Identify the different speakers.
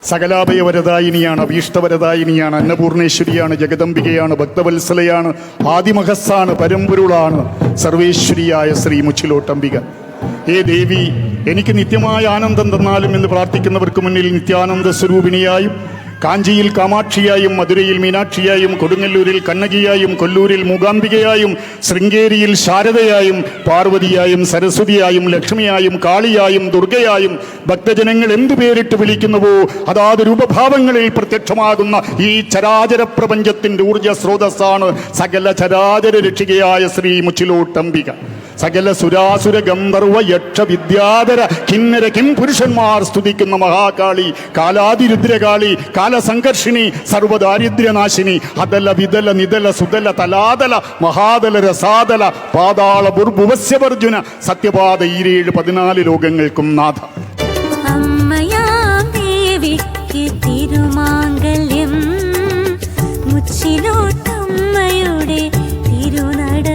Speaker 1: സകലാഭയവരദായിനിയാണ്, അഭീഷ്ടവരദായിനിയാണ്, അന്നപൂർണേശ്വരിയാണ്, ജഗദംബികയാണ്, ഭക്തവത്സലയാണ്, ആദിമഹസ്സാണ്, പരമ്പൊരുളാണ് സർവേശ്വരിയായ ശ്രീ മുച്ചിലോട്ടംബിക. ഹേ ദേവി, എനിക്ക് നിത്യമായ ആനന്ദം തന്നാലും എന്ന് പ്രാർത്ഥിക്കുന്നവർക്ക് മുന്നിൽ നിത്യാനന്ദ സ്വരൂപിണിയായും, കാഞ്ചിയിൽ കാമാക്ഷിയായും, മധുരയിൽ മീനാക്ഷിയായും, കൊടുങ്ങല്ലൂരിൽ കണ്ണകിയായും, കൊല്ലൂരിൽ മൂകാംബികയായും, ശൃംഗേരിയിൽ ശാരദയായും, പാർവതിയായും, സരസ്വതിയായും, ലക്ഷ്മിയായും, കാളിയായും, ദുർഗയായും ഭക്തജനങ്ങൾ എന്തു പേരിട്ട് വിളിക്കുന്നുവോ അതാത് രൂപഭാവങ്ങളിൽ പ്രത്യക്ഷമാകുന്ന ഈ ചരാചര പ്രപഞ്ചത്തിന്റെ ഊർജ സ്രോതസ്സാണ് സകല ചരാചര രക്ഷികയായ ശ്രീ മുച്ചിലോട്ടംബിക. സകല സുരാസുര ഗന്ധർവ യക്ഷ വിദ്യാധര കിന്നര കിം പുരുഷന്മാർ സ്തുതിക്കുന്ന മഹാകാളി, കാലാതിരുദ്രകാളി, കാലസംഘർഷിണി, സർവദാരിദ്ര്യനാശിനി, അതല വിതല നിതല സുതല തലാതല മഹാതല രസാതല പാതാള ബുർഭുവസ്യവർജുന സത്യപാത 14 ലോകങ്ങൾക്കും നാഥ.
Speaker 2: തിരുമാംഗല്യം മുച്ചിലോട്ടമ്മയുടെ തിരുനട